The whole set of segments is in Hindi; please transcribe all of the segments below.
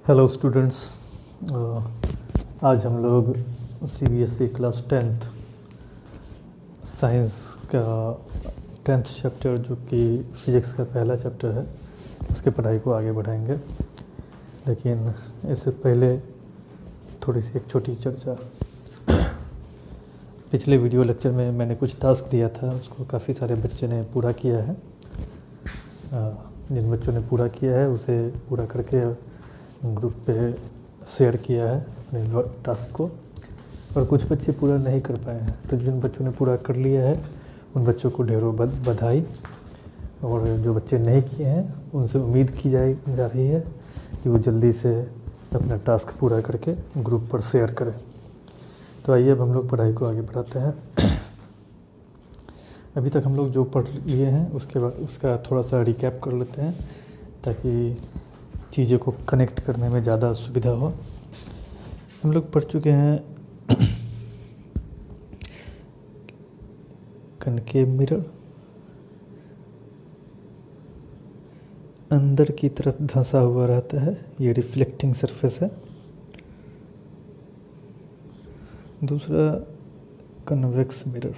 Hello students. आज हम लोग सीबीएसई क्लास 10th साइंस का 10th चैप्टर जो कि फिज़िक्स का पहला चैप्टर है उसके पढ़ाई को आगे बढ़ाएंगे। लेकिन इससे पहले थोड़ी सी एक छोटी चर्चा। पिछले वीडियो लेक्चर में मैंने कुछ टास्क दिया था, उसको काफ़ी सारे बच्चे ने पूरा किया है। जिन बच्चों ने पूरा किया है उसे पूरा करके ग्रुप पे शेयर किया है अपने टास्क को, और कुछ बच्चे पूरा नहीं कर पाए हैं। तो जिन बच्चों ने पूरा कर लिया है उन बच्चों को ढेरों बधाई, और जो बच्चे नहीं किए हैं उनसे उम्मीद की जा रही है कि वो जल्दी से अपना टास्क पूरा करके ग्रुप पर शेयर करें। तो आइए अब हम लोग पढ़ाई को आगे बढ़ाते हैं। अभी तक हम लोग जो पढ़ लिए हैं उसके बाद उसका थोड़ा सा रिकैप कर लेते हैं ताकि चीज़ों को कनेक्ट करने में ज़्यादा सुविधा हो। हम लोग पढ़ चुके हैं कनकेव मिरर, अंदर की तरफ धंसा हुआ रहता है, ये रिफ्लेक्टिंग सरफेस है। दूसरा कन्वेक्स मिरर,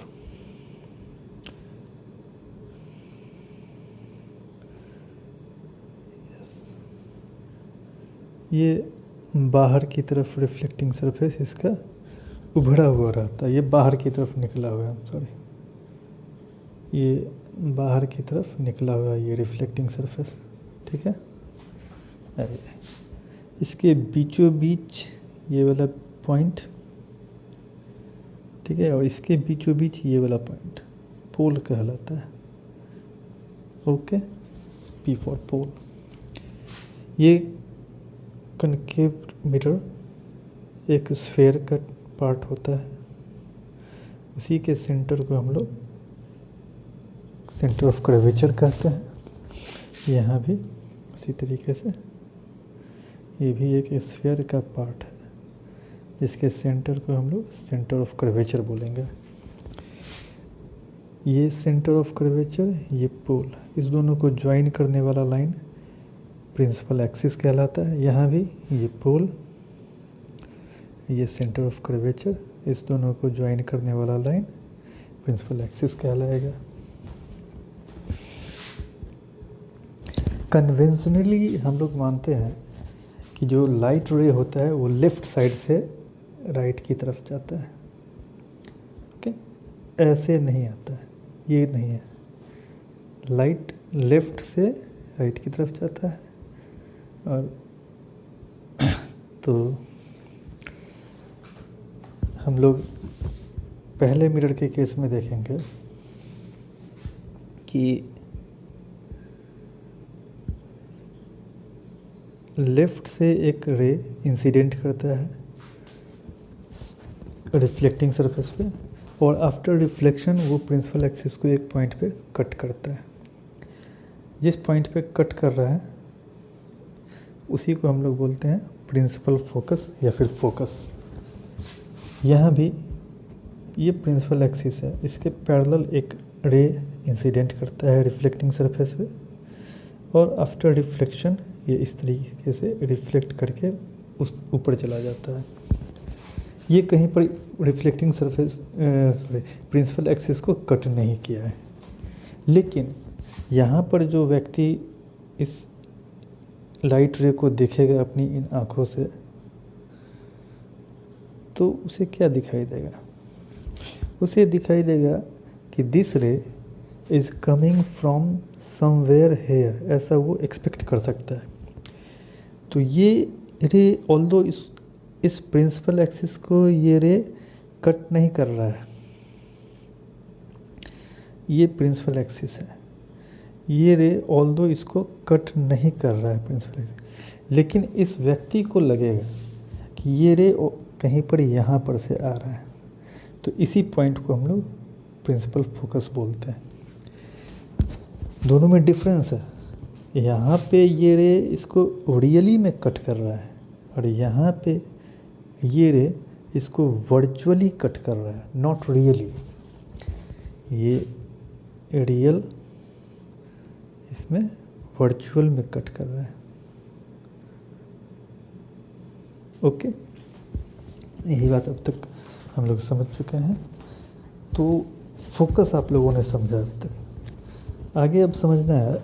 ये बाहर की तरफ रिफ्लेक्टिंग सरफेस इसका उभड़ा हुआ रहता है, ये बाहर की तरफ निकला हुआ है, सॉरी ये बाहर की तरफ निकला हुआ है ये रिफ्लेक्टिंग सरफेस, ठीक है। इसके बीचों बीच ये वाला पॉइंट, ठीक है, और इसके बीचों बीच ये वाला पॉइंट पोल कहलाता है। ओके, पी फॉर पोल। ये कनकेव मिरर एक स्फेयर का पार्ट होता है, उसी के सेंटर को हम लोग सेंटर ऑफ कर्वेचर कहते हैं। यहाँ भी उसी तरीके से ये भी एक स्फेयर का पार्ट है जिसके सेंटर को हम लोग सेंटर ऑफ कर्वेचर बोलेंगे। ये सेंटर ऑफ कर्वेचर, ये पोल, इस दोनों को ज्वाइन करने वाला लाइन प्रिंसिपल एक्सिस कहलाता है। यहाँ भी ये पोल, ये सेंटर ऑफ कर्वेचर, इस दोनों को ज्वाइन करने वाला लाइन प्रिंसिपल एक्सिस कहलाएगा। कन्वेंशनली हम लोग मानते हैं कि जो लाइट रे होता है वो लेफ़्ट साइड से राइट की तरफ जाता है। ओके, ऐसे नहीं आता है, ये नहीं है। लाइट लेफ़्ट से राइट की तरफ जाता है। और तो हम लोग पहले मिरर के केस में देखेंगे कि लेफ़्ट से एक रे इंसिडेंट करता है रिफ्लेक्टिंग सरफेस पे, और आफ्टर रिफ्लेक्शन वो प्रिंसिपल एक्सिस को एक पॉइंट पे कट करता है। जिस पॉइंट पे कट कर रहा है उसी को हम लोग बोलते हैं प्रिंसिपल फोकस या फिर फोकस। यहाँ भी ये प्रिंसिपल एक्सिस है, इसके पैरेलल एक रे इंसिडेंट करता है रिफ्लेक्टिंग सरफेस पे, और आफ्टर रिफ्लेक्शन ये इस तरीके से रिफ्लेक्ट करके उस ऊपर चला जाता है। ये कहीं पर रिफ्लेक्टिंग सरफेस प्रिंसिपल एक्सिस को कट नहीं किया है। लेकिन यहाँ पर जो व्यक्ति इस लाइट रे को देखेगा अपनी इन आँखों से, तो उसे क्या दिखाई देगा? उसे दिखाई देगा कि दिस रे is coming from somewhere here, ऐसा वो एक्सपेक्ट कर सकता है। तो ये रे ऑल्दो इस प्रिंसिपल एक्सिस को ये रे कट नहीं कर रहा है, ये प्रिंसिपल एक्सिस है, ये रे ऑल्दो इसको कट नहीं कर रहा है प्रिंसिपल एक्सिस, लेकिन इस व्यक्ति को लगेगा कि ये रे कहीं पर यहाँ पर से आ रहा है। तो इसी पॉइंट को हम लोग प्रिंसिपल फोकस बोलते हैं। दोनों में डिफरेंस है, यहाँ पे ये रे इसको रियली में कट कर रहा है, और यहाँ पे ये रे इसको वर्चुअली कट कर रहा है, नॉट रियली। ये रियल इसमें वर्चुअल में कट कर रहा है। ओके, यही बात अब तक हम लोग समझ चुके हैं। तो फोकस आप लोगों ने समझा अभी तक। आगे अब समझना है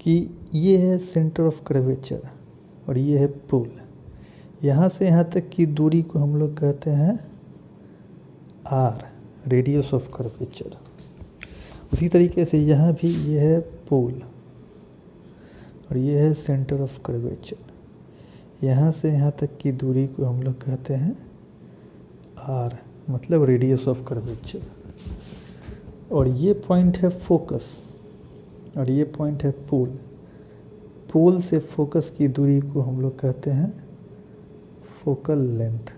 कि ये है सेंटर ऑफ कर्वेचर और ये है पुल। यहाँ से यहाँ तक की दूरी को हम लोग कहते हैं आर, रेडियस ऑफ कर्वेचर। उसी तरीके से यहाँ भी ये है पुल और ये है सेंटर ऑफ कर्वेचर। यहाँ से यहाँ तक की दूरी को हम लोग कहते हैं आर, मतलब रेडियस ऑफ कर्वेचर। और ये पॉइंट है फोकस और ये पॉइंट है पोल। पोल से फोकस की दूरी को हम लोग कहते हैं फोकल लेंथ,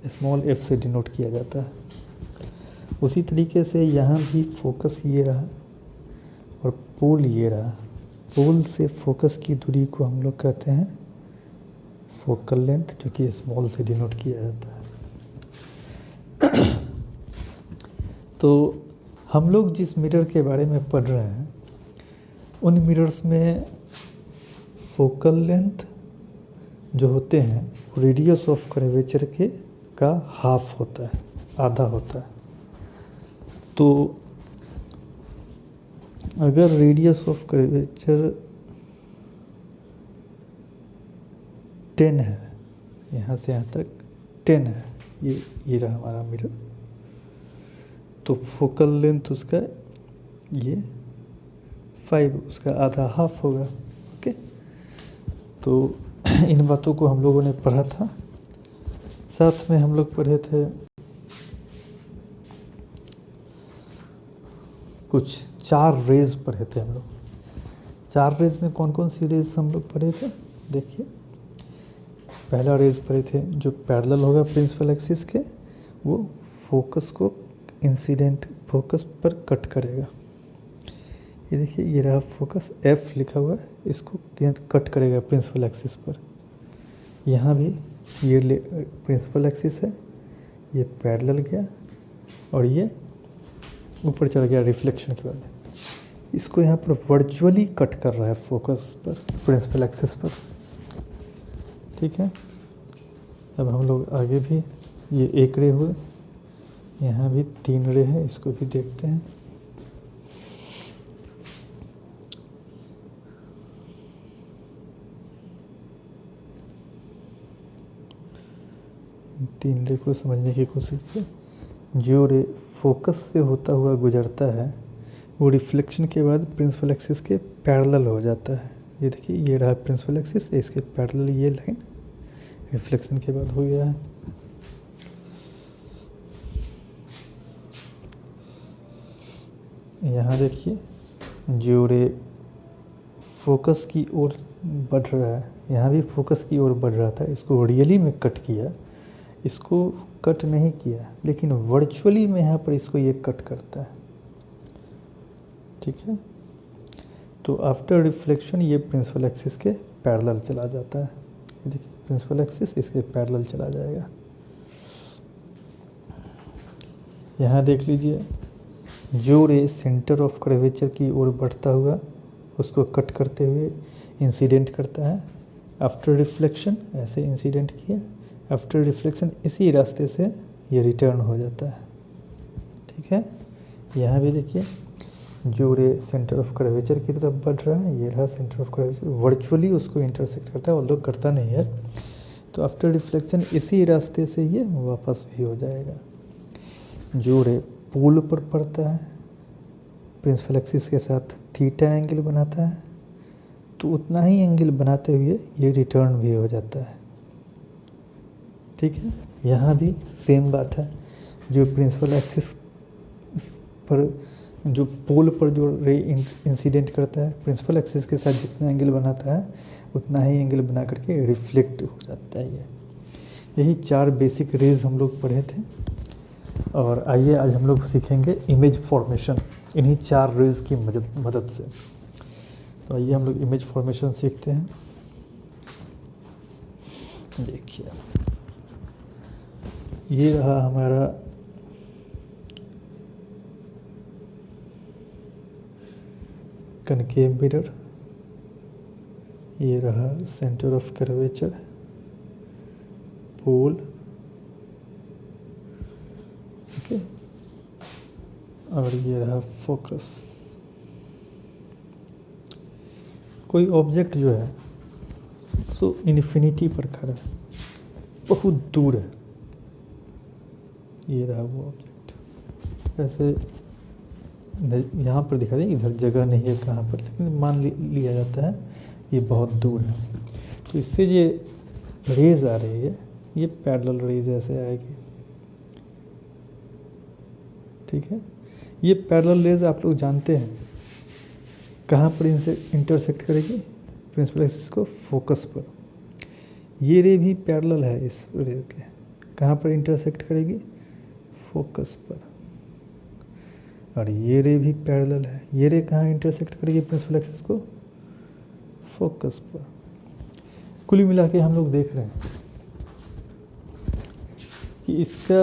स्मॉल एफ से डिनोट किया जाता है। उसी तरीके से यहाँ भी फोकस ये रहा और पोल ये रहा। पोल से फोकस की दूरी को हम लोग कहते हैं फोकल लेंथ, जो कि स्मॉल से डिनोट किया जाता है। तो हम लोग जिस मिरर के बारे में पढ़ रहे हैं उन मिरर्स में फोकल लेंथ जो होते हैं रेडियस ऑफ कर्वेचर के का हाफ होता है, आधा होता है। तो अगर रेडियस ऑफ कर्वेचर 10 है, यहाँ से यहाँ तक 10 है, ये रहा हमारा मिरर, तो फोकल लेंथ उसका ये 5, उसका आधा हाफ होगा। ओके, तो इन बातों को हम लोगों ने पढ़ा था। साथ में हम लोग पढ़े थे कुछ 4 रेज पढ़े थे हम लोग। 4 रेज में कौन कौन सी रेज हम लोग पढ़े थे देखिए। पहला रेज पढ़े थे जो पैरेलल होगा प्रिंसिपल एक्सिस के, वो फोकस को इंसिडेंट फोकस पर कट करेगा। ये देखिए, ये रहा फोकस, F लिखा हुआ है, इसको कट करेगा प्रिंसिपल एक्सिस पर। यहाँ भी ये प्रिंसिपल एक्सिस है, ये पैरेलल गया और ये ऊपर चढ़ गया रिफ्लेक्शन के बाद। इसको यहाँ पर वर्चुअली कट कर रहा है फोकस पर, प्रिंसिपल एक्सिस पर। ठीक है, अब हम लोग आगे भी, ये एक रे हुए, यहाँ भी 3 रे है, इसको भी देखते हैं। तीन रे को समझने की कोशिश करें। जो रे फोकस से होता हुआ गुजरता है वो रिफ्लेक्शन के बाद प्रिंसिपल एक्सिस के पैरेलल हो जाता है। ये देखिए, ये रहा प्रिंसिपल एक्सिस, इसके पैरेलल ये लाइन रिफ्लेक्शन के बाद हो गया है। यहाँ देखिए, जो रे फोकस की ओर बढ़ रहा है, यहाँ भी फोकस की ओर बढ़ रहा था, इसको रियली में कट किया, इसको कट नहीं किया, लेकिन वर्चुअली में यहाँ पर इसको ये कट करता है। ठीक है, तो आफ्टर रिफ्लेक्शन ये प्रिंसिपल एक्सिस के पैरेलल चला जाता है। ये देखिए, प्रिंसिपल एक्सिस इसके पैरेलल चला जाएगा। यहाँ देख लीजिए, जो रे सेंटर ऑफ कर्वेचर की ओर बढ़ता हुआ उसको कट करते हुए इंसिडेंट करता है। आफ्टर रिफ्लेक्शन ऐसे इंसिडेंट किया, आफ्टर रिफ्लेक्शन इसी रास्ते से ये रिटर्न हो जाता है। ठीक है, यहाँ भी देखिए, जो रे सेंटर ऑफ कर्वेचर की तरफ बढ़ रहा है, ये रहा सेंटर ऑफ कर्वेचर, वर्चुअली उसको इंटरसेक्ट करता है, और लोग करता नहीं है। तो आफ्टर रिफ्लेक्शन इसी रास्ते से ये वापस भी हो जाएगा। जो रे पोल पर पड़ता है, प्रिंसिपल एक्सिस के साथ थीटा एंगल बनाता है, तो उतना ही एंगल बनाते हुए ये रिटर्न भी हो जाता है। ठीक है, यहाँ भी सेम बात है। जो प्रिंसिपल एक्सिस पर, जो पोल पर जो रे इंसिडेंट करता है, प्रिंसिपल एक्सिस के साथ जितना एंगल बनाता है उतना ही एंगल बना करके रिफ्लेक्ट हो जाता है। यही 4 बेसिक रेज हम लोग पढ़े थे। और आइए आज हम लोग सीखेंगे इमेज फॉर्मेशन इन्हीं 4 रेज की मदद से। तो आइए हम लोग इमेज फॉर्मेशन सीखते हैं। देखिए, ये रहा हमारा कनकेव मिरर, ये रहा centre of curvature, pole, okay, और ये रहा फोकस। कोई ऑब्जेक्ट जो है सो इन्फिनिटी पर खड़ा है, बहुत दूर है, ये रहा वो ऑब्जेक्ट। ऐसे यहाँ पर दिखा दें, इधर जगह नहीं है कहाँ पर, लेकिन मान लिया जाता है ये बहुत दूर है। तो इससे ये रेज आ रही है, ये पैरेलल रेज ऐसे आएगी, ठीक है। ये पैरेलल रेज आप लोग जानते हैं कहाँ पर इनसे इंटरसेक्ट करेगी, प्रिंसिपल एक्सिस को फोकस पर। ये रे भी पैरेलल है इस रे के, कहाँ पर इंटरसेक्ट करेगी, फोकस पर। और ये रे भी पैरेलल है, ये रे कहाँ इंटरसेक्ट करेगी प्रिंसिपल एक्सिस को, फोकस पर। कुल मिला के हम लोग देख रहे हैं कि इसका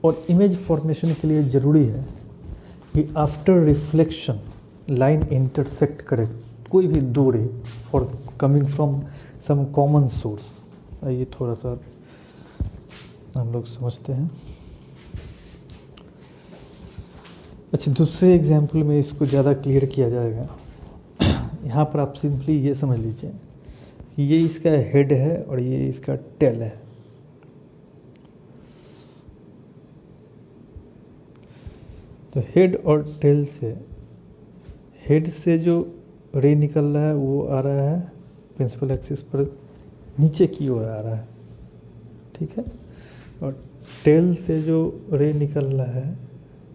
और इमेज फॉर्मेशन के लिए ज़रूरी है कि आफ्टर रिफ्लेक्शन लाइन इंटरसेक्ट करे कोई भी दो ray for coming from some common source. ये थोड़ा सा हम लोग समझते हैं। अच्छा, दूसरे एग्जाम्पल में इसको ज़्यादा क्लियर किया जाएगा। यहाँ पर आप सिंपली ये समझ लीजिए कि ये इसका हेड है और ये इसका टेल है। तो हेड और टेल से, हेड से जो रे निकल रहा है वो आ रहा है प्रिंसिपल एक्सिस पर, नीचे की ओर आ रहा है, ठीक है। और टेल से जो रे निकल रहा है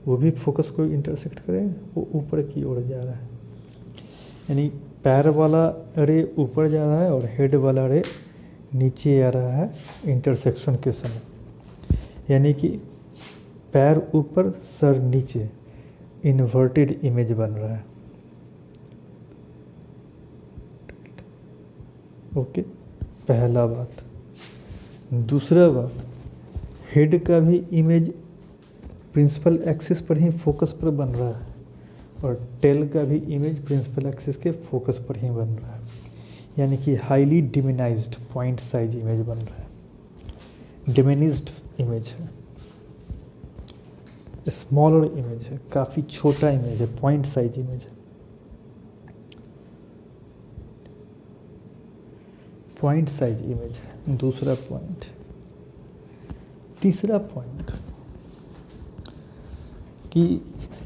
वो भी फोकस को इंटरसेक्ट करे, वो ऊपर की ओर जा रहा है। यानी पैर वाला रे ऊपर जा रहा है और हेड वाला रे नीचे आ रहा है इंटरसेक्शन के समय। यानी कि पैर ऊपर सर नीचे, इन्वर्टेड इमेज बन रहा है, ओके। पहला बात। दूसरा बात, हेड का भी इमेज प्रिंसिपल एक्सिस पर ही फोकस पर बन रहा है और टेल का भी इमेज प्रिंसिपल एक्सिस के फोकस पर ही बन रहा है। यानी कि highly diminished point size image बन रहा है, डिमिनिज्ड इमेज है, स्मॉलर इमेज है, काफ़ी छोटा इमेज है, पॉइंट साइज इमेज है। पॉइंट साइज इमेज है दूसरा पॉइंट। तीसरा पॉइंट कि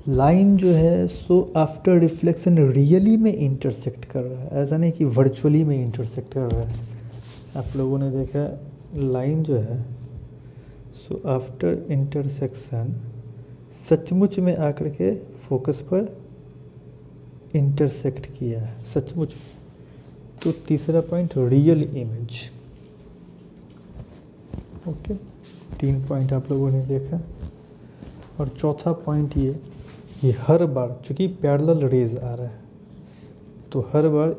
लाइन जो है सो आफ्टर रिफ्लेक्शन रियली में इंटरसेक्ट कर रहा है, ऐसा नहीं कि वर्चुअली में इंटरसेक्ट कर रहा है। आप लोगों ने देखा लाइन जो है सो आफ्टर इंटरसेक्शन सचमुच में आकर के फोकस पर इंटरसेक्ट किया है, सचमुच। तो तीसरा point real image, okay. 3 point आप लोगों ने देखा। और चौथा पॉइंट ये हर बार चूँकि पैरेलल रेज आ रहा है तो हर बार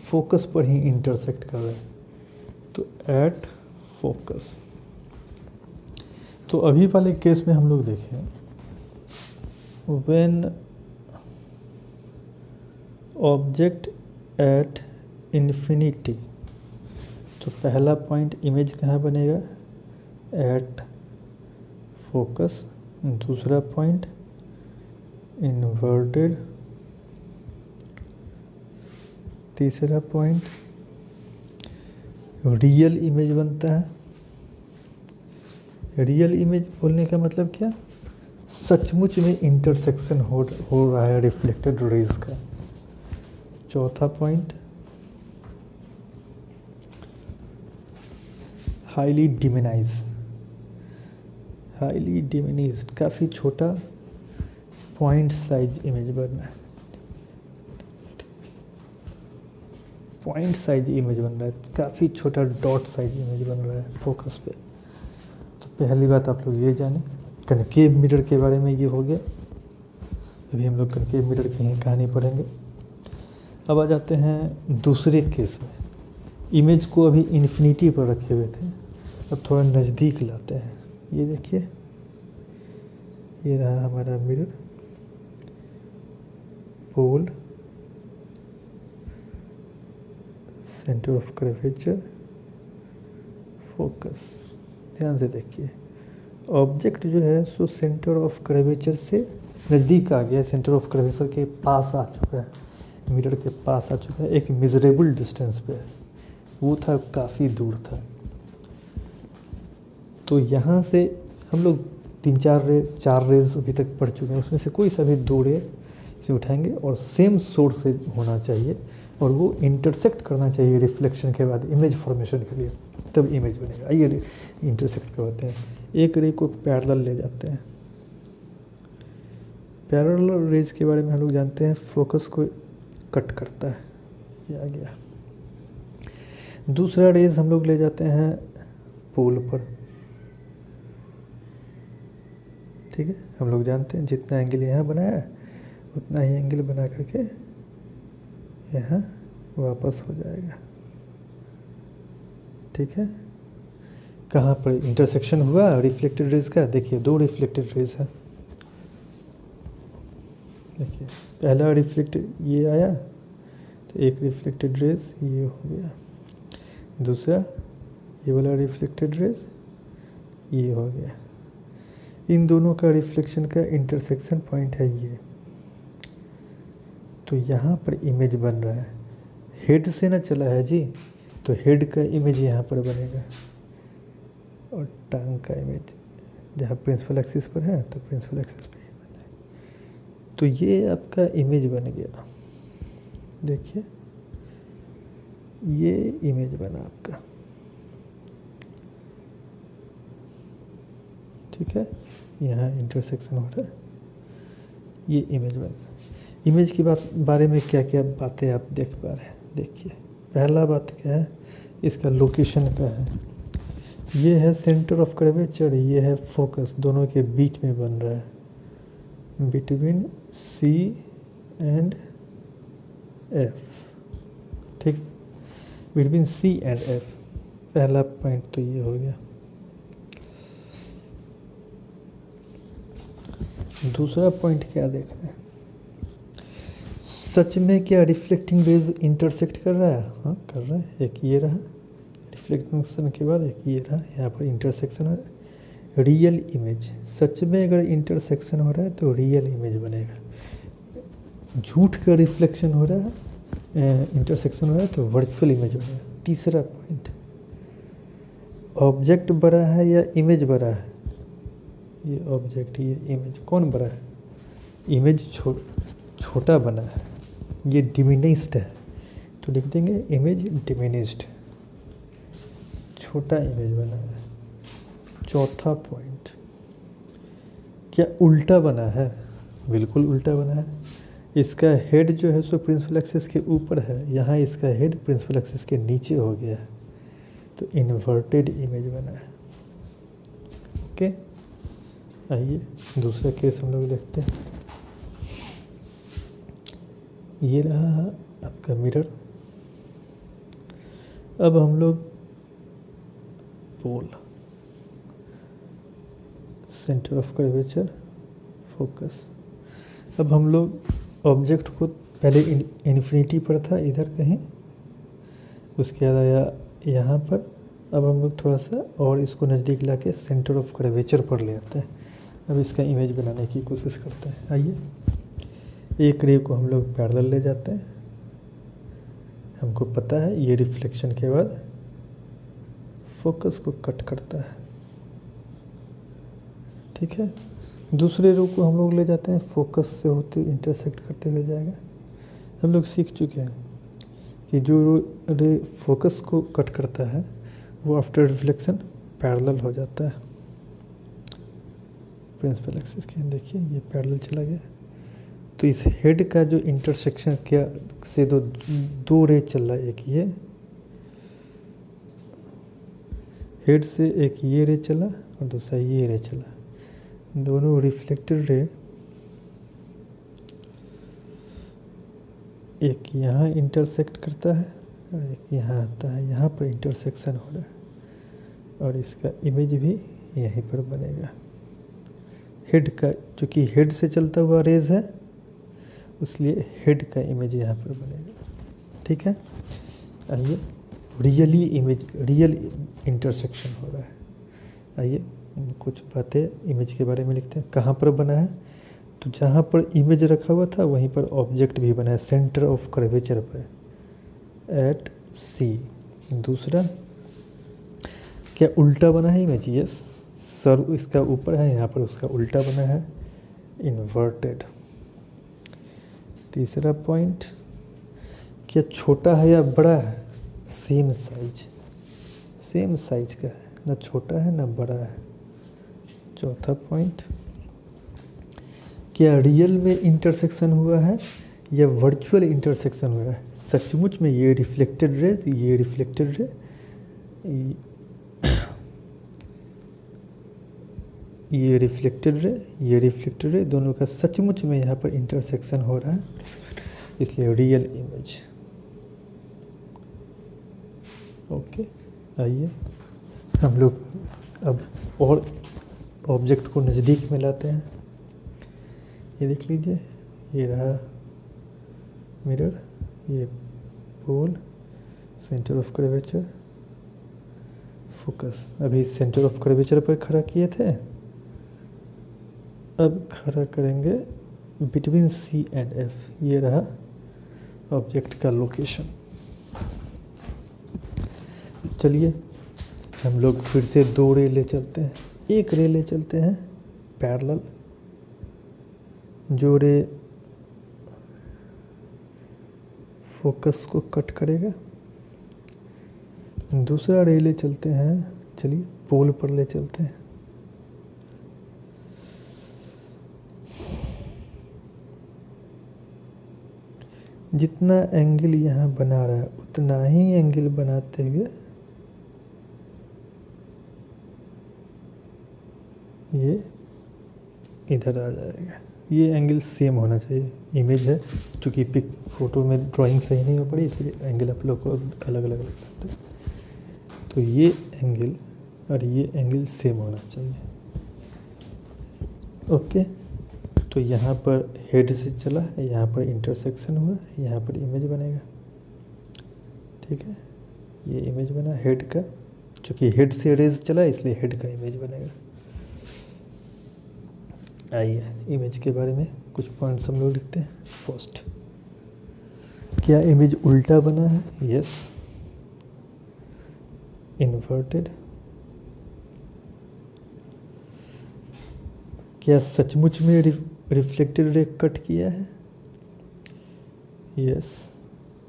फोकस पर ही इंटरसेक्ट कर रहा है, तो एट फोकस। तो अभी वाले केस में हम लोग देखें, व्हेन ऑब्जेक्ट एट इन्फिनिटी, तो पहला पॉइंट इमेज कहाँ बनेगा, एट फोकस। दूसरा पॉइंट इन्वर्टेड। तीसरा पॉइंट रियल इमेज बनता है। रियल इमेज बोलने का मतलब क्या, सचमुच में इंटरसेक्शन हो रहा है रिफ्लेक्टेड रेज का। चौथा पॉइंट हाईली डिमिनाइज्ड, काफ़ी छोटा पॉइंट साइज इमेज बनना है, पॉइंट साइज इमेज बन रहा है, काफ़ी छोटा डॉट साइज इमेज बन रहा है फोकस पे। तो पहली बात आप लोग ये जाने, कनकेव मिरर के बारे में ये हो गया। अभी हम लोग कनकेव मिरर की ही कहानी पढ़ेंगे। अब आ जाते हैं दूसरे केस में। इमेज को अभी इन्फिनिटी पर रखे हुए थे, अब थोड़ा नज़दीक लाते हैं। ये देखिए, ये रहा हमारा mirror, pole, centre of curvature, focus. ध्यान से देखिए, ऑब्जेक्ट जो है सो सेंटर ऑफ कर्वेचर से नज़दीक आ गया है, सेंटर ऑफ कर्वेचर के पास आ चुका है, मिरर के पास आ चुका है, एक मेजरेबल डिस्टेंस पे है। वो था काफ़ी दूर था। तो यहाँ से हम लोग 4 रेज अभी तक पढ़ चुके हैं, उसमें से कोई सा भी 2 रे से उठाएंगे और सेम सोर्स से होना चाहिए और वो इंटरसेक्ट करना चाहिए रिफ्लेक्शन के बाद इमेज फॉर्मेशन के लिए, तब इमेज बनेगा। आइए इंटरसेक्ट करते हैं। एक रे को पैरेलल ले जाते हैं। पैरेलल रेज के बारे में हम लोग जानते हैं, फोकस को कट करता है, ये आ गया। दूसरा रेज हम लोग ले जाते हैं पोल पर, ठीक है। हम लोग जानते हैं जितना एंगल यहाँ बनाया है उतना ही एंगल बना करके यहाँ वापस हो जाएगा, ठीक है। कहाँ पर इंटरसेक्शन हुआ रिफ्लेक्टेड रेज का, देखिए 2 रिफ्लेक्टेड रेज है। देखिए पहला रिफ्लेक्टेड ये आया तो एक रिफ्लेक्टेड रेज ये हो गया, दूसरा ये वाला रिफ्लेक्टेड रेज ये हो गया। इन दोनों का रिफ्लेक्शन का इंटरसेक्शन पॉइंट है ये। तो यहाँ पर इमेज बन रहा है, हेड से ना चला है जी, तो हेड का इमेज यहाँ पर बनेगा और टांग का इमेज जहाँ प्रिंसिपल एक्सिस पर है तो प्रिंसिपल एक्सिस पर ही बन जाएगा। तो ये आपका इमेज बन गया, देखिए ये इमेज बना आपका, ठीक है। यहाँ इंटरसेक्शन हो रहा है, ये इमेज बना। इमेज की बारे में क्या क्या बातें आप देख पा रहे हैं, देखिए पहला बात क्या है, इसका लोकेशन का है। ये है सेंटर ऑफ कर्वेचर, ये है फोकस, दोनों के बीच में बन रहा है, बिटवीन C एंड F, ठीक, बिटवीन C एंड F। पहला पॉइंट तो ये हो गया। दूसरा पॉइंट क्या देख रहे हैं, सच में क्या रिफ्लेक्टिंग रेज इंटरसेक्ट कर रहा है? हाँ कर रहा है। एक ये रहा रिफ्लेक्शन के बाद, एक ये रहा, यहाँ पर इंटरसेक्शन है। रियल इमेज, सच में अगर इंटरसेक्शन हो रहा है तो रियल इमेज बनेगा। झूठ का रिफ्लेक्शन हो रहा है, इंटरसेक्शन हो रहा है तो वर्चुअल इमेज बनेगा। तीसरा पॉइंट, ऑब्जेक्ट बड़ा है या इमेज बड़ा है? ये ऑब्जेक्ट, ये इमेज, कौन बड़ा है? इमेज छोटा बना है, ये डिमिनिस्ड है, तो लिख देंगे इमेज डिमिनिस्ड, छोटा इमेज बना है। चौथा पॉइंट, क्या उल्टा बना है? बिल्कुल उल्टा बना है। इसका हेड जो है सो प्रिंसिपल एक्सिस के ऊपर है, यहाँ इसका हेड प्रिंसिपल एक्सिस के नीचे हो गया है, तो इन्वर्टेड इमेज बना है। ओके, आइए दूसरा केस हम लोग देखते हैं। ये रहा आपका मिरर। अब हम लोग पोल, सेंटर ऑफ कर्वेचर, फोकस। अब हम लोग ऑब्जेक्ट को पहले इन्फिनिटी पर था इधर कहीं, उसके बाद आया यहाँ पर। अब हम लोग थोड़ा सा और इसको नज़दीक लाके सेंटर ऑफ कर्वेचर पर ले आते हैं। अब इसका इमेज बनाने की कोशिश करते हैं। आइए, एक रे को हम लोग पैरेलल ले जाते हैं। हमको पता है ये रिफ्लेक्शन के बाद फोकस को कट करता है, ठीक है। दूसरे रो को हम लोग ले जाते हैं, फोकस से होते इंटरसेक्ट करते ले जाएगा। हम लोग सीख चुके हैं कि जो रे फोकस को कट करता है वो आफ्टर रिफ्लेक्शन पैरेलल हो जाता है प्रिंसिपल एक्सिस के। देखिए ये पैरेलल चला गया, तो इस हेड का जो इंटरसेक्शन क्या से दो रे चल रहा है, एक ये हेड से, एक ये रे चला और दूसरा ये रे चला। दोनों रिफ्लेक्टेड रे, एक यहाँ इंटरसेक्ट करता है और एक यहाँ आता है, यहाँ पर इंटरसेक्शन हो रहा है और इसका इमेज भी यहीं पर बनेगा। हेड का, चूँकि हेड से चलता हुआ रेज है इसलिए हेड का इमेज यहाँ पर बनेगा, ठीक है। आइए रियल इंटरसेक्शन हो रहा है। आइए कुछ बातें इमेज के बारे में लिखते हैं। कहाँ पर बना है? तो जहाँ पर इमेज रखा हुआ था वहीं पर ऑब्जेक्ट भी बना है, सेंटर ऑफ कर्वेचर पर, एट सी। दूसरा, क्या उल्टा बना है इमेज? यस, सर इसका ऊपर है, यहाँ पर उसका उल्टा बना है, इन्वर्टेड। तीसरा पॉइंट, क्या छोटा है या बड़ा है? सेम साइज का है, ना छोटा है ना बड़ा है। चौथा पॉइंट, क्या रियल में इंटरसेक्शन हुआ है या वर्चुअल इंटरसेक्शन हुआ है? सचमुच में ये रिफ्लेक्टेड रे, ये रिफ्लेक्टेड रे, ये रिफ्लेक्टेड रे, दोनों का सचमुच में यहाँ पर इंटरसेक्शन हो रहा है, इसलिए रियल इमेज। ओके, आइए हम लोग अब और ऑब्जेक्ट को नज़दीक में लाते हैं। ये देख लीजिए, ये रहा मिरर, ये पोल, सेंटर ऑफ कर्वेचर, फोकस। अभी सेंटर ऑफ कर्वेचर पर खड़ा किए थे, अब खड़ा करेंगे बिटवीन सी एंड एफ। ये रहा ऑब्जेक्ट का लोकेशन। चलिए हम लोग फिर से 2 रे ले चलते हैं। एक रे ले चलते हैं पैरेलल, जो रे फोकस को कट करेगा। दूसरा रे ले चलते हैं, चलिए पोल पर ले चलते हैं। जितना एंगल यहाँ बना रहा है उतना ही एंगल बनाते हुए ये इधर आ जाएगा। ये एंगल सेम होना चाहिए। इमेज है, चूँकि पिक फोटो में ड्राइंग सही नहीं हो पड़ी, इसलिए एंगल आप लोग को अलग अलग लग सकते हैं। तो ये एंगल और ये एंगल सेम होना चाहिए। ओके, तो यहाँ पर हेड से चला, यहाँ पर इंटरसेक्शन हुआ, यहाँ पर इमेज बनेगा। ठीक है, ये इमेज बना हेड का, चूँकि हेड से रेज चला इसलिए हेड का इमेज बनेगा। आइए इमेज के बारे में कुछ पॉइंट्स हम लोग लिखते हैं। फर्स्ट, क्या इमेज उल्टा बना है? Yes, inverted. क्या सचमुच में रिफ्लेक्टेड रे कट किया है? यस,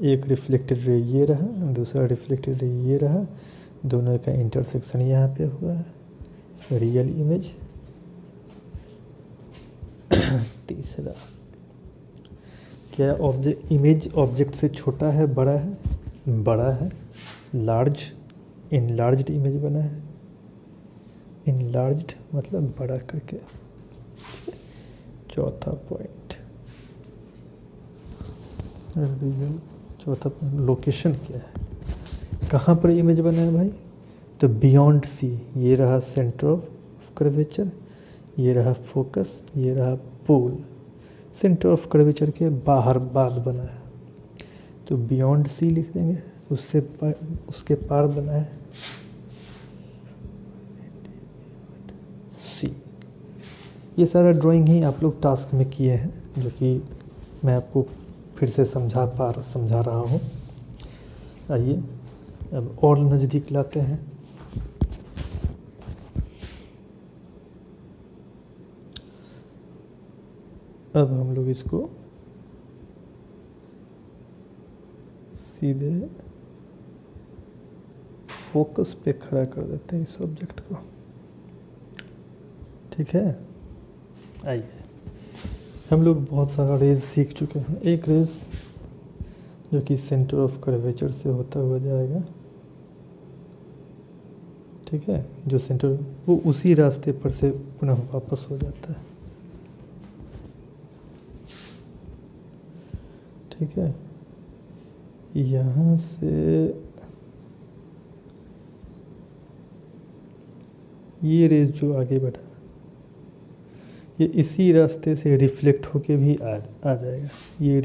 एक रिफ्लेक्टेड रे ये रहा, दूसरा रिफ्लेक्टेड रे ये रहा, दोनों का इंटरसेक्शन यहाँ पे हुआ है, रियल इमेज। तीसरा, क्या इमेज ऑब्जेक्ट से छोटा है बड़ा है? बड़ा है, लार्ज, इनलार्ज्ड इमेज बना है। इनलार्ज्ड मतलब बड़ा करके। चौथा पॉइंट, लोकेशन क्या है? कहाँ पर इमेज बना है भाई? तो बियॉन्ड सी, ये रहा सेंटर ऑफ कर्वेचर, ये रहा फोकस, ये रहा पोल। सेंटर ऑफ कर्वेचर के बाहर बाद बना है, तो बियॉन्ड सी लिख देंगे। उसके पार बना है सी। ये सारा ड्राइंग ही आप लोग टास्क में किए हैं, जो कि मैं आपको फिर से समझा रहा हूँ। आइए अब और नज़दीक लाते हैं। अब हम लोग इसको सीधे फोकस पे खड़ा कर देते हैं इस ऑब्जेक्ट को। ठीक है, आइए हम लोग बहुत सारा रेज सीख चुके हैं। एक रेज जो कि सेंटर ऑफ कर्वेचर से होता हुआ जाएगा, ठीक है, जो सेंटर वो उसी रास्ते पर से पुनः वापस हो जाता है। ठीक है, यहाँ से ये रेज जो आगे बढ़ा, ये इसी रास्ते से रिफ्लेक्ट होके भी आ जाएगा। ये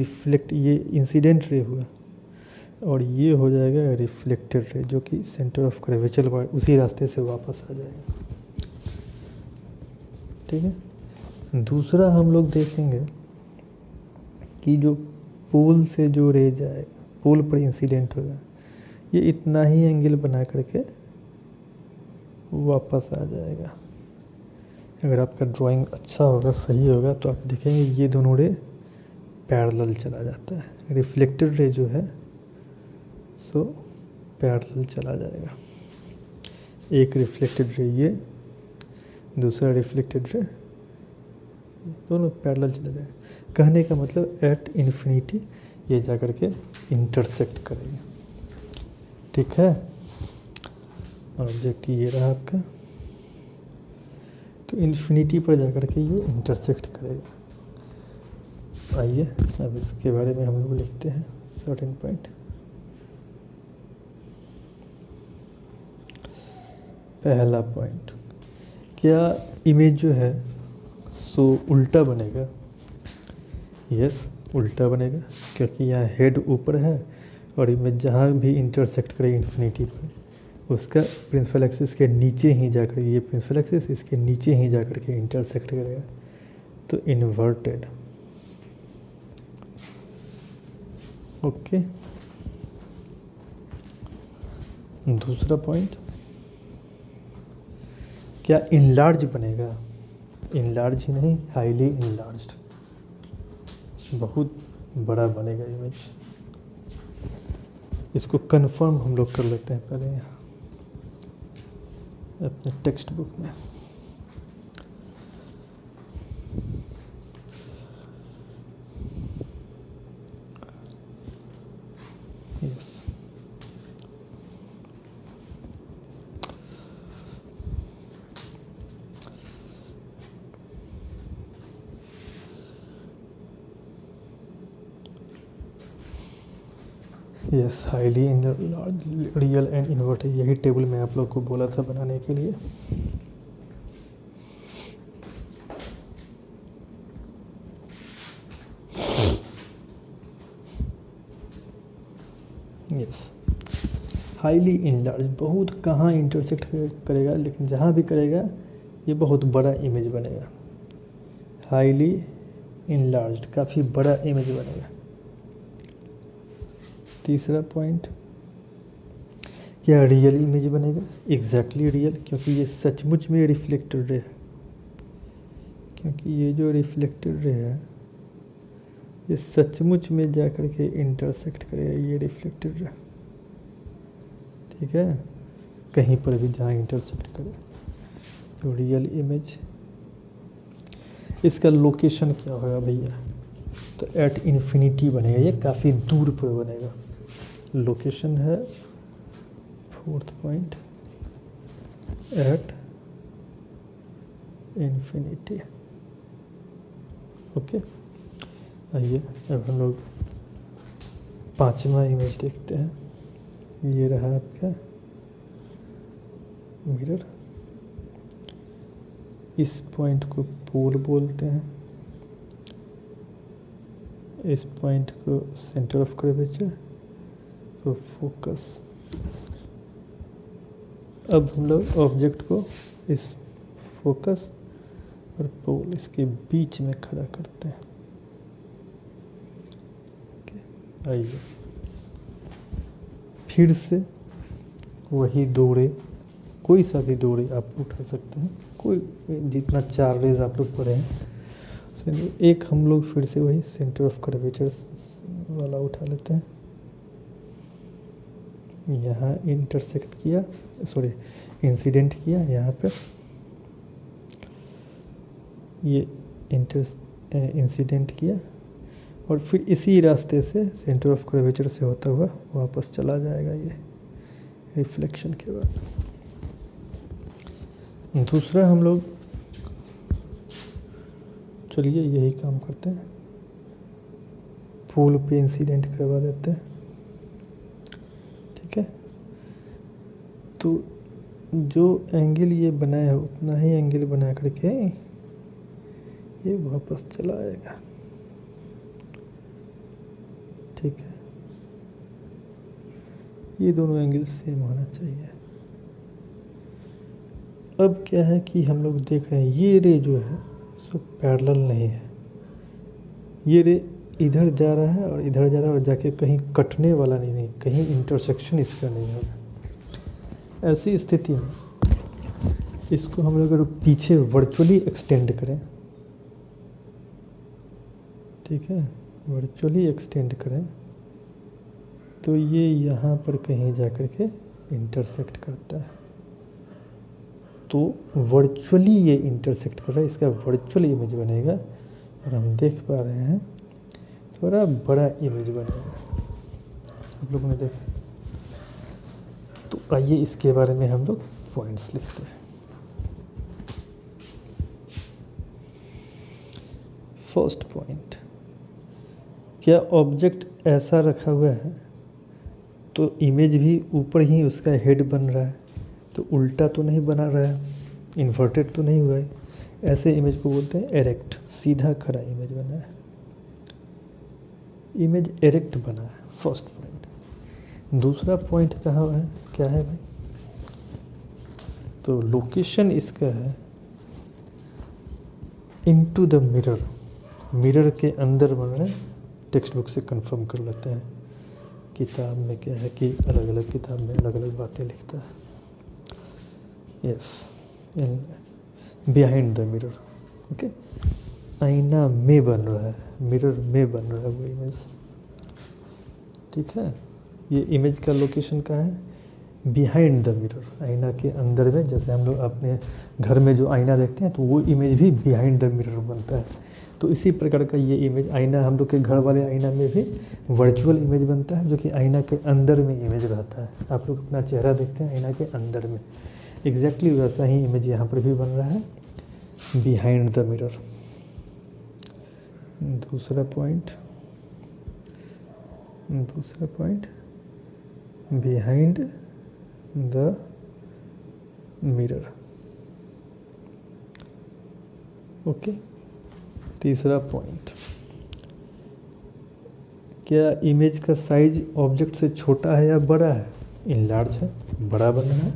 इंसिडेंट रे हुआ, और ये हो जाएगा रिफ्लेक्टेड रे, जो कि सेंटर ऑफ कर्वेचर उसी रास्ते से वापस आ जाएगा। ठीक है। दूसरा हम लोग देखेंगे कि जो पोल से जो रे जाएगा, पोल पर इंसिडेंट होगा, ये इतना ही एंगल बना करके वापस आ जाएगा। अगर आपका ड्राइंग अच्छा होगा, सही होगा, तो आप देखेंगे ये दोनों रे पैरेलल चला जाता है। रिफ्लेक्टेड रे जो है सो पैरेलल चला जाएगा। एक रिफ्लेक्टेड रे ये, दूसरा रिफ्लेक्टेड रे, दोनों पैरेलल चला जाएगा। कहने का मतलब एट इन्फिनिटी ये जा कर के इंटरसेक्ट करेगा। ठीक है। ऑब्जेक्ट ये रहा आपका, तो इन्फिनिटी पर जा कर के ये इंटरसेक्ट करेगा। आइए अब इसके बारे में हम लोग लिखते हैं सर्टेन पॉइंट। पहला पॉइंट, क्या इमेज जो है सो उल्टा बनेगा? यस, उल्टा बनेगा, क्योंकि यहाँ हेड ऊपर है और इमेज जहाँ भी इंटरसेक्ट करे इन्फिनिटी पर, उसका प्रिंसिपल एक्सिस के नीचे ही जाकर, ये प्रिंसिपल एक्सिस इसके नीचे ही जाकर के इंटरसेक्ट करेगा, तो इन्वर्टेड। ओके। दूसरा पॉइंट, क्या इनलार्ज बनेगा? इनलार्ज ही नहीं, हाईली इनलार्ज्ड, बहुत बड़ा बनेगा इमेज। इसको कंफर्म हम लोग कर लेते हैं पहले यहाँ अपने टेक्स्ट बुक में। Yes, yes, highly in real and inverted, यही टेबल मैं आप लोग को बोला था बनाने के लिए। यस, हाईली इनलार्ज, बहुत कहाँ इंटरसेक्ट करेगा, लेकिन जहाँ भी करेगा ये बहुत बड़ा इमेज बनेगा। हाईली इनलार्ज्ड, काफ़ी बड़ा इमेज बनेगा। तीसरा पॉइंट, क्या रियल इमेज बनेगा? एग्जैक्टली रियल, क्योंकि ये सचमुच में रिफ्लेक्टेड रे है। क्योंकि ये जो रिफ्लेक्टेड रे है ये सचमुच में जा कर के इंटरसेक्ट करेगा ये रिफ्लेक्टेड रे। ठीक है, कहीं पर भी जहाँ इंटरसेक्ट करे, तो रियल इमेज। इसका लोकेशन क्या होगा भैया? तो एट इन्फिनिटी बनेगा, ये काफ़ी दूर पर बनेगा। लोकेशन है fourth point, at infinity. Okay. आइए अब हम लोग पांचवा इमेज देखते हैं। ये रहा आपका मिरर। इस पॉइंट को पोल बोलते हैं, इस पॉइंट को सेंटर ऑफ कर्वेचर, तो फोकस। अब हम लोग ऑब्जेक्ट को इस फोकस और पोल इसके बीच में खड़ा करते हैं। आइए फिर से वही दो रे, कोई सा भी दो रे आप उठा सकते हैं, कोई जितना 4 रेज आप लोग पढ़े हैं, एक हम लोग फिर से वही सेंटर ऑफ कर्वेचर वाला उठा लेते हैं। यहाँ इंटरसेक्ट किया, सॉरी इंसिडेंट किया यहाँ पे, ये इंसिडेंट किया और फिर इसी रास्ते से सेंटर ऑफ कर्वेचर से होता हुआ वापस चला जाएगा ये रिफ्लेक्शन के बाद। दूसरा हम लोग, चलिए यही काम करते हैं, पोल पे इंसिडेंट करवा देते हैं। ठीक है, तो जो एंगल ये बनाया है उतना ही एंगल बना करके ये वापस चला आएगा। ठीक है, ये दोनों एंगल सेम होना चाहिए। अब क्या है कि हम लोग देख रहे हैं ये रे जो है सो पैरेलल नहीं है, ये रे इधर जा रहा है और इधर जा रहा है और जाके कहीं कटने वाला नहीं, कहीं इंटरसेक्शन इसका नहीं होगा। ऐसी स्थिति में इसको हम लोग अगर पीछे वर्चुअली एक्सटेंड करें, ठीक है, वर्चुअली एक्सटेंड करें तो ये यहाँ पर कहीं जा कर के इंटरसेक्ट करता है। तो वर्चुअली ये इंटरसेक्ट कर रहा है, इसका वर्चुअल इमेज बनेगा और हम देख पा रहे हैं थोड़ा बड़ा इमेज बनेगा। आप लोगों ने देखा, तो आइए इसके बारे में हम लोग पॉइंट्स लिखते हैं। फर्स्ट पॉइंट, क्या ऑब्जेक्ट ऐसा रखा हुआ है तो इमेज भी ऊपर ही उसका हेड बन रहा है, तो उल्टा तो नहीं बना रहा है, इन्वर्टेड तो नहीं हुआ है। ऐसे इमेज को बोलते हैं एरेक्ट, सीधा खड़ा इमेज बना है, इमेज एरेक्ट बना है। First point. दूसरा पॉइंट कहाँ है, क्या है भाई, तो लोकेशन इसका है इनटू द मिरर, मिरर के अंदर बन रहा है। टेक्स्ट बुक से कंफर्म कर लेते हैं, किताब में क्या है कि अलग अलग किताब में अलग अलग बातें लिखता है। Yes, in behind the mirror, okay, आईना में बन रहा है, मिरर में बन रहा है वो इमेज, ठीक है। ये इमेज का लोकेशन कहाँ है, बिहाइंड द मिरर, आईना के अंदर में। जैसे हम लोग अपने घर में जो आईना देखते हैं तो वो इमेज भी बिहाइंड द मिरर बनता है। तो इसी प्रकार का ये इमेज आईना, हम लोग के घर वाले आईना में भी वर्चुअल इमेज बनता है जो कि आईना के अंदर में इमेज रहता है। आप लोग अपना चेहरा देखते हैं आईना के अंदर में, एग्जैक्टली वैसा ही इमेज यहाँ पर भी बन रहा है, बिहाइंड द मिरर। दूसरा point behind the mirror, okay. तीसरा पॉइंट, क्या इमेज का साइज ऑब्जेक्ट से छोटा है या बड़ा है, इनलार्ज है, बड़ा बना है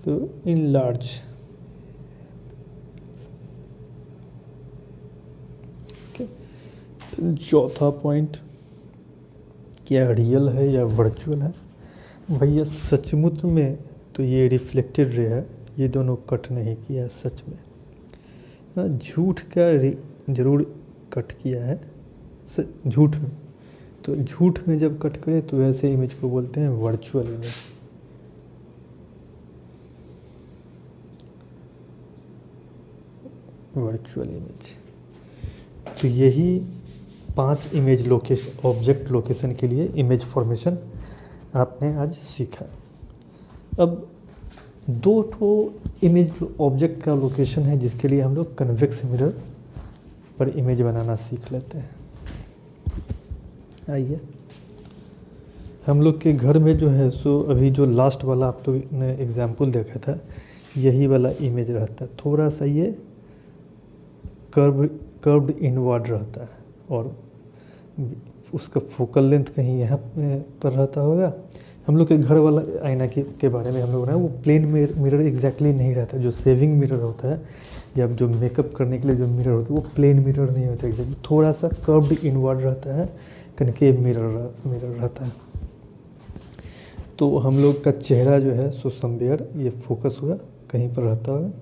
तो इनलार्ज, ओके। चौथा पॉइंट, क्या रियल है या वर्चुअल है, भैया सचमुच में तो ये रिफ्लेक्टेड रे है, ये दोनों कट नहीं किया सच में। झूठ का जरूर कट किया है, झूठ में, तो झूठ में जब कट करे तो ऐसे इमेज को बोलते हैं वर्चुअल इमेज। Virtual image. तो यही 5 इमेज लोकेशन, ऑब्जेक्ट लोकेशन के लिए इमेज फॉर्मेशन आपने आज सीखा। अब 2 ठो इमेज ऑब्जेक्ट का लोकेशन है जिसके लिए हम लोग कन्वेक्स मिरर पर इमेज बनाना सीख लेते हैं। आइए, हम लोग के घर में जो है सो अभी जो लास्ट वाला आप लोग ने एग्जाम्पल देखा था, यही वाला इमेज रहता है। थोड़ा सा ये कर्व्ड इनवर्ड रहता है और उसका फोकल लेंथ कहीं यहाँ पर रहता होगा। हम लोग के घर वाला आईना के बारे में हम लोग ना, वो प्लेन मिरर एग्जैक्टली नहीं रहता। जो सेविंग मिरर होता है या जो मेकअप करने के लिए जो मिरर होता है वो प्लेन मिरर नहीं होता एग्जैक्टली, थोड़ा सा कर्व्ड इनवर्ड रहता है, कनकेव मिरर रहता है। तो हम लोग का चेहरा जो है सो समवेयर ये फोकस हुआ कहीं पर रहता है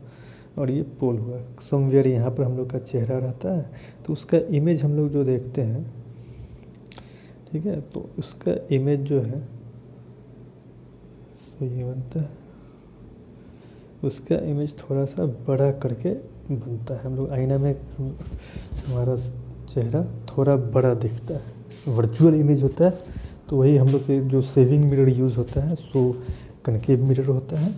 और ये पोल हुआ समवेयर, यहाँ पर हम लोग का चेहरा रहता है। तो उसका इमेज हम लोग जो देखते हैं, ठीक है, तो उसका इमेज जो है सो ये बनता है, उसका इमेज थोड़ा सा बड़ा करके बनता है। हम लोग आईना में हमारा चेहरा थोड़ा बड़ा दिखता है, वर्चुअल इमेज होता है। तो वही हम लोग के जो सेविंग मिरर यूज़ होता है सो कनकेव मिरर होता है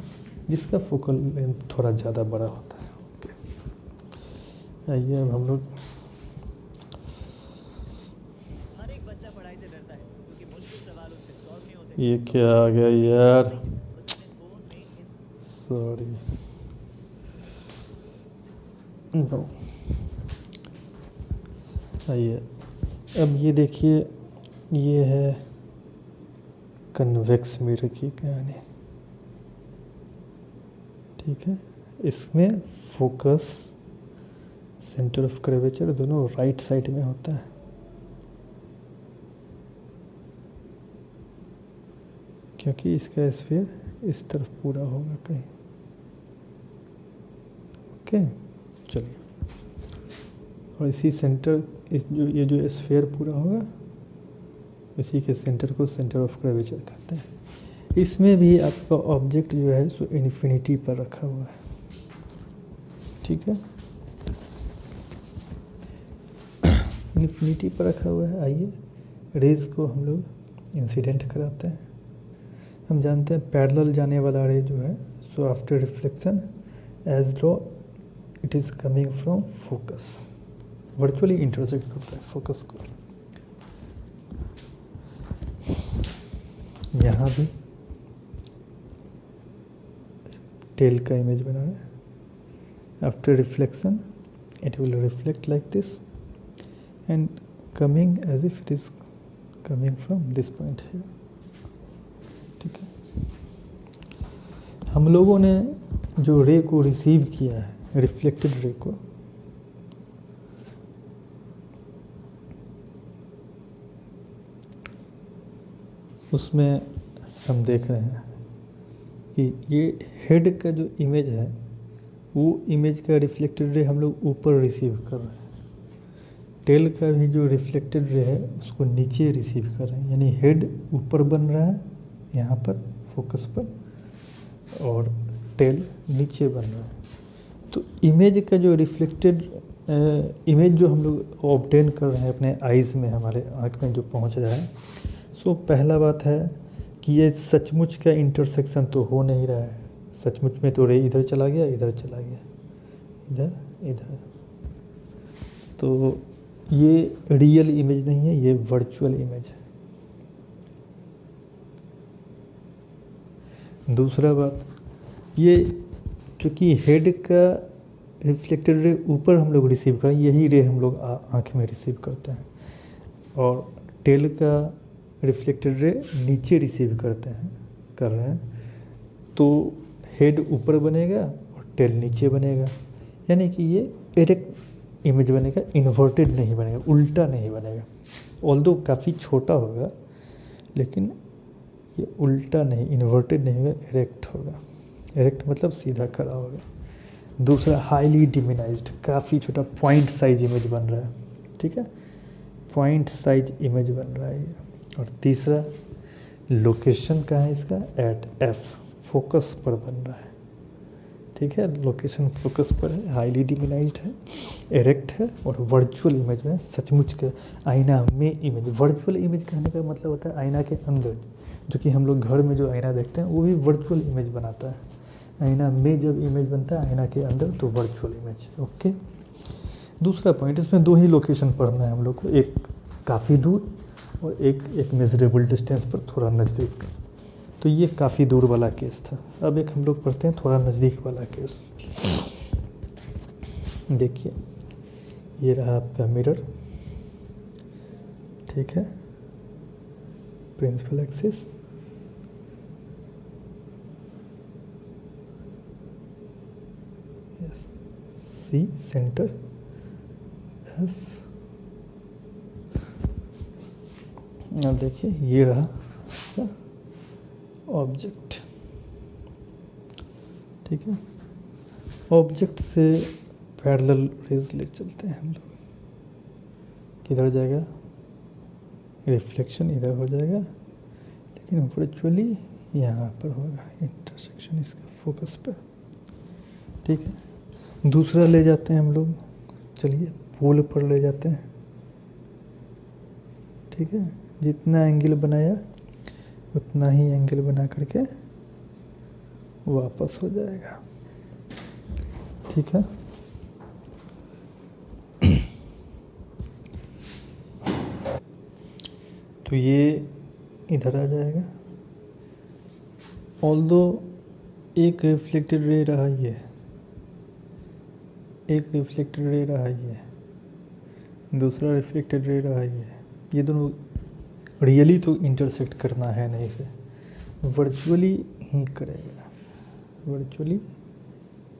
जिसका फोकल लेंथ थोड़ा ज़्यादा बड़ा होता है। ओके, आइए अब हम लोग, हर एक बच्चा पढ़ाई से डरता है क्योंकि मुश्किल सवाल उनसे सॉल्व नहीं होते। ये क्या आ गया यार, उसने फोन में सॉरी, नो। आइए अब ये देखिए, ये है कन्वेक्स मिरर की कहानी। ठीक है, इसमें फोकस, सेंटर ऑफ कर्वेचर दोनों राइट साइड में होता है। क्योंकि इसका स्फीयर इस तरफ पूरा होगा कहीं। ओके, चलिए, और इसी सेंटर, ये जो स्फीयर पूरा होगा, इसी के सेंटर को सेंटर ऑफ कर्वेचर कहते हैं। इसमें भी आपका ऑब्जेक्ट जो है सो इन्फिनिटी पर रखा हुआ है। ठीक है, इन्फिनिटी पर रखा हुआ है। आइए रेज को हम लोग इंसिडेंट कराते हैं। हम जानते हैं पैरेलल जाने वाला रे जो है so after reflection as low it is coming from focus, virtually intersect करता है फोकस को। यहाँ भी टेल का इमेज बना है। After reflection it will reflect like this and coming as if it is coming from this point है। ठीक है, हम लोगों ने जो रे को रिसीव किया है, रिफ्लेक्टेड रे को, उसमें हम देख रहे हैं कि ये हेड का जो इमेज है वो इमेज का रिफ्लेक्टेड रे हम लोग ऊपर रिसीव कर रहे हैं। टेल का भी जो रिफ्लेक्टेड रे है उसको नीचे रिसीव कर रहे हैं, यानी हेड ऊपर बन रहा है यहाँ पर फोकस पर, और टेल नीचे बन रहा है। तो इमेज का जो रिफ्लेक्टेड इमेज जो हम लोग ऑब्टेन कर रहे हैं अपने आइज़ में, हमारे आँख में जो पहुँच रहा है, सो पहला बात है कि ये सचमुच का इंटरसेक्शन तो हो नहीं रहा है। सचमुच में तो रे इधर चला गया, इधर चला गया, इधर इधर, तो ये रियल इमेज नहीं है, ये वर्चुअल इमेज है। दूसरा बात, ये चूँकि हेड का रिफ्लेक्टेड रे ऊपर हम लोग रिसीव करें, यही रे हम लोग आँख में रिसीव करते हैं, और टेल का रिफ्लेक्टेड रे नीचे रिसीव कर रहे हैं, तो हेड ऊपर बनेगा और टेल नीचे बनेगा, यानी कि ये डायरेक्ट इमेज बनेगा, इन्वर्टेड नहीं बनेगा, उल्टा नहीं बनेगा। ऑल्दो काफ़ी छोटा होगा लेकिन ये उल्टा नहीं, इन्वर्टेड नहीं होगा, इरेक्ट होगा। इरेक्ट मतलब सीधा खड़ा होगा। दूसरा, हाईली डिमिनाइज्ड, काफ़ी छोटा पॉइंट साइज इमेज बन रहा है। ठीक है, पॉइंट साइज इमेज बन रहा है ये। और तीसरा, लोकेशन कहाँ है इसका, एट एफ, फोकस पर बन रहा है। ठीक है, लोकेशन फोकस पर है, हाईली डिमिनाइज्ड है, एरेक्ट है, और वर्चुअल इमेज में सचमुच के आईना में इमेज। वर्चुअल इमेज कहने का मतलब होता है आईना के अंदर, जो कि हम लोग घर में जो आईना देखते हैं वो भी वर्चुअल इमेज बनाता है। आईना में जब इमेज बनता है आईना के अंदर तो वर्चुअल इमेज। ओके, दूसरा पॉइंट, इसमें दो ही लोकेशन पढ़ना है हम लोग को, एक काफ़ी दूर और एक मेजरेबल डिस्टेंस पर थोड़ा नज़दीक। तो ये काफ़ी दूर वाला केस था। अब एक हम लोग पढ़ते हैं थोड़ा नज़दीक वाला केस। देखिए, ये रहा आपका मिरर। ठीक है, principal axis, yes, C centre, F. अब देखिए, ये रहा ऑब्जेक्ट। ठीक है, ऑब्जेक्ट से पैरेलल रेज ले चलते हैं हम लोग। किधर जाएगा, रिफ्लेक्शन इधर हो जाएगा, लेकिन वर्चुअली यहाँ पर होगा इंटरसेक्शन इसका फोकस पर। ठीक है, दूसरा ले जाते हैं हम लोग, चलिए पोल पर ले जाते हैं। ठीक है, जितना एंगल बनाया उतना ही एंगल बना करके वापस हो जाएगा। ठीक है, तो ये इधर आ जाएगा। ऑल्दो एक रिफ्लेक्टेड रे रहा ये, एक रिफ्लेक्टेड रे रहा ये, दूसरा रिफ्लेक्टेड रे रहा ये दोनों रियली तो इंटरसेक्ट करना है नहीं से, वर्चुअली ही करेगा। वर्चुअली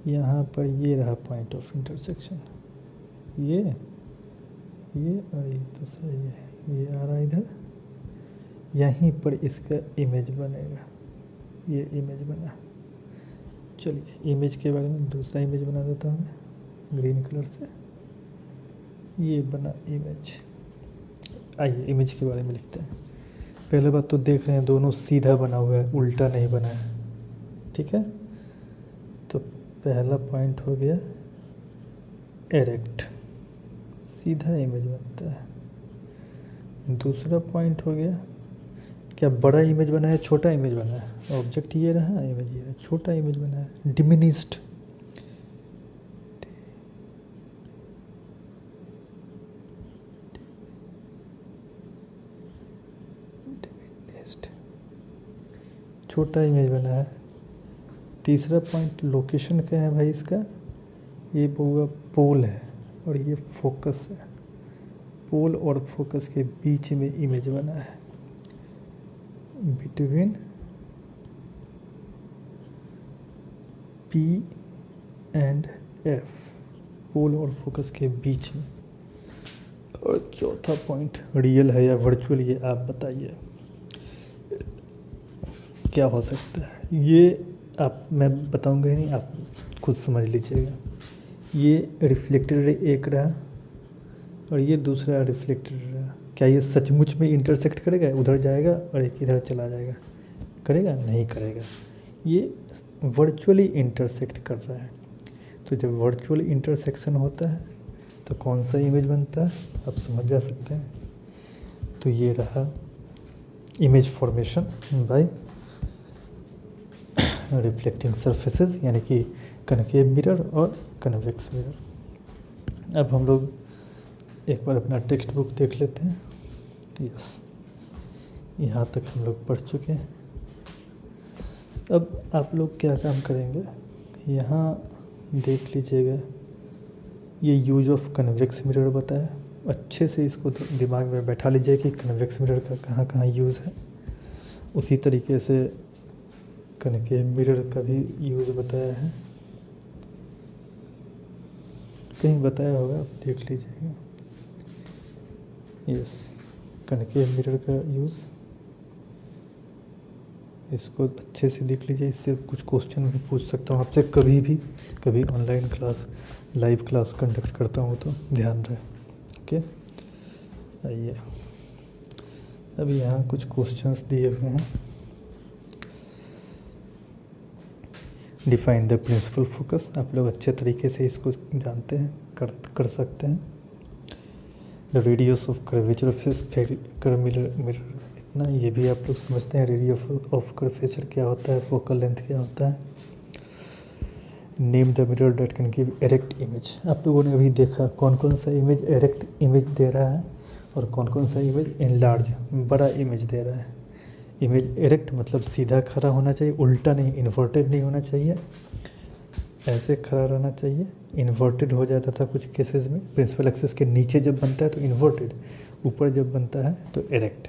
यहाँ पर ये रहा पॉइंट ऑफ इंटरसेक्शन, ये और ये तो सही है, ये आ रहा इधर, यहीं पर इसका इमेज बनेगा। ये इमेज बना। चलिए इमेज के बारे में दूसरा इमेज बना देता हूँ मैं ग्रीन कलर से। ये बना इमेज। आइए इमेज के बारे में लिखते हैं। पहले बात तो देख रहे हैं दोनों सीधा बना हुआ है, उल्टा नहीं बना है, ठीक है। तो पहला पॉइंट हो गया एरेक्ट, सीधा इमेज बनता है। दूसरा पॉइंट हो गया क्या, बड़ा इमेज बना है छोटा इमेज बना है। ऑब्जेक्ट ये रहा, इमेज ये रहा, छोटा इमेज बना है, डिमिनिस्ड। छोटा इमेज बना है। तीसरा पॉइंट लोकेशन क्या है भाई इसका, ये होगा पोल है और ये फोकस है। पोल और फोकस के बीच में इमेज बना है, बिटवीन P एंड F, पोल और फोकस के बीच में। और चौथा पॉइंट रियल है या वर्चुअल, ये आप बताइए क्या हो सकता है। ये आप, मैं बताऊंगा ही नहीं, आप खुद समझ लीजिएगा। ये रिफ्लेक्टेड रे एक रहा और ये दूसरा रिफ्लेक्टेड रहा। क्या ये सचमुच में इंटरसेक्ट करेगा, उधर जाएगा और एक इधर चला जाएगा, करेगा? नहीं करेगा। ये वर्चुअली इंटरसेक्ट कर रहा है। तो जब वर्चुअल इंटरसेक्शन होता है तो कौन सा इमेज बनता है, आप समझ जा सकते हैं। तो ये रहा image formation by reflecting surfaces, यानी कि कनकेव मिरर और कन्वेक्स मिरर। अब हम लोग एक बार अपना टेक्स्ट बुक देख लेते हैं। यस, यहाँ तक हम लोग पढ़ चुके हैं। अब आप लोग क्या काम करेंगे, यहाँ देख लीजिएगा, ये यूज ऑफ कन्वेक्स मिरर बताया। अच्छे से इसको दिमाग में बैठा लीजिए कि कन्वेक्स मिरर का कहाँ कहाँ यूज़ है। उसी तरीके से कनकेव मिरर का भी यूज़ बताया है, कहीं बताया होगा, आप देख लीजिएगा। यस, कनकेव मिरर का यूज़, इसको अच्छे से देख लीजिए। इससे कुछ क्वेश्चन भी पूछ सकता हूँ आपसे कभी भी, कभी online class, live class conduct करता हूँ तो ध्यान रहे। ओके, आइए अब यहाँ कुछ क्वेश्चंस दिए हुए हैं। डिफाइन द प्रिंसिपल फोकस, आप लोग अच्छे तरीके से इसको जानते हैं, कर सकते हैं। The radius of curvature of spherical mirror, इतना ये भी आप लोग समझते हैं। रेडियस ऑफ कर्वेचर क्या होता है, फोकल लेंथ क्या होता है। Name the mirror date can give erect image, आप लोगों ने अभी देखा कौन कौन सा इमेज एरेक्ट इमेज दे रहा है और कौन कौन सा इमेज एनलार्ज बड़ा इमेज दे रहा है। इमेज एरेक्ट मतलब सीधा खड़ा होना चाहिए, उल्टा नहीं, इन्वर्टेड नहीं होना चाहिए, ऐसे खड़ा रहना चाहिए। इन्वर्टेड हो जाता था कुछ केसेस में, प्रिंसिपल एक्सिस के नीचे जब बनता है तो इन्वर्टेड, ऊपर जब बनता है तो एरेक्ट।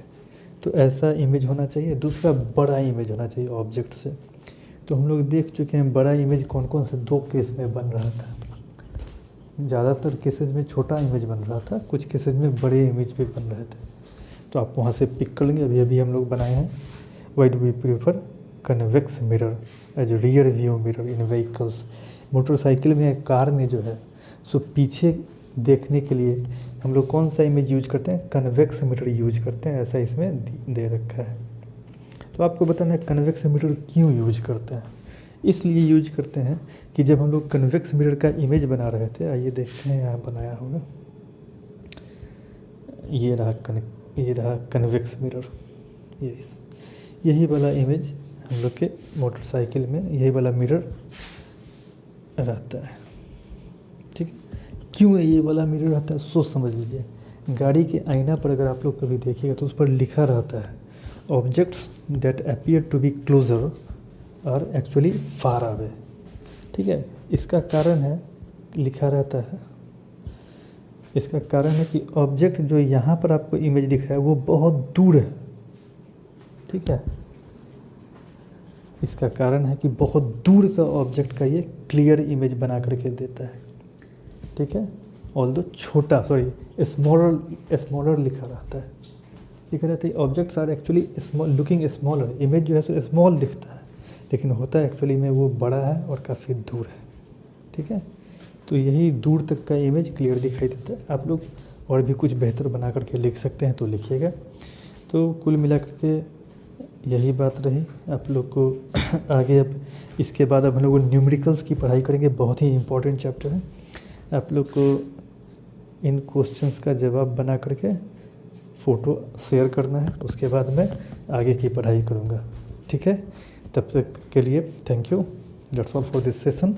तो ऐसा इमेज होना चाहिए। दूसरा बड़ा इमेज होना चाहिए ऑब्जेक्ट से। तो हम लोग देख चुके हैं बड़ा इमेज कौन कौन से दो केस में बन रहा था। ज़्यादातर केसेस में छोटा इमेज बन रहा था, कुछ केसेस में बड़े इमेज भी बन रहे थे। तो आप वहाँ से पिक कर लेंगे। अभी अभी हम लोग बनाए हैं why do we prefer convex mirror as rear view mirror in vehicles. Motorcycle में, कार में जो है सो पीछे देखने के लिए हम लोग कौन सा इमेज यूज करते हैं, कन्वेक्स मिरर यूज करते हैं, ऐसा इसमें दे रखा है। तो आपको बताना है कन्वेक्स मिरर क्यों यूज करते हैं। इसलिए यूज करते हैं कि जब हम लोग कन्वेक्स मिरर का इमेज बना रहे थे, आइए देखते हैं यहाँ बनाया होगा, ये रहा कन्वेक्स मिरर। यही वाला इमेज हम लोग के मोटरसाइकिल में, यही वाला मिरर रहता है, ठीक है। क्यों ये वाला मिरर रहता है, सोच समझ लीजिए। गाड़ी के आईना पर अगर आप लोग कभी देखिएगा तो उस पर लिखा रहता है objects that appear to be closer are actually far away, ठीक है। इसका कारण है, लिखा रहता है, इसका कारण है कि ऑब्जेक्ट जो यहाँ पर आपको इमेज दिख रहा है वो बहुत दूर है, ठीक है। इसका कारण है कि बहुत दूर का ऑब्जेक्ट का ये क्लियर इमेज बना करके देता है, ठीक है। ऑल्दो छोटा, सॉरी स्मॉलर लिखा रहता है, लिखा रहता है objects are actually small looking smaller, image जो है सो स्मॉल दिखता है, लेकिन होता है एक्चुअली में वो बड़ा है और काफ़ी दूर है, ठीक है। तो यही दूर तक का इमेज क्लियर दिखाई देता है। आप लोग और भी कुछ बेहतर बना करके लिख सकते हैं तो लिखिएगा। तो कुल मिला करके यही बात रही आप लोग को। आगे अब इसके बाद अब हम लोग न्यूमेरिकल्स की पढ़ाई करेंगे, बहुत ही इम्पोर्टेंट चैप्टर है। आप लोग को इन क्वेश्चंस का जवाब बना करके फ़ोटो शेयर करना है, उसके बाद मैं आगे की पढ़ाई करूँगा, ठीक है। तब तक के लिए thank you, that's all for this session.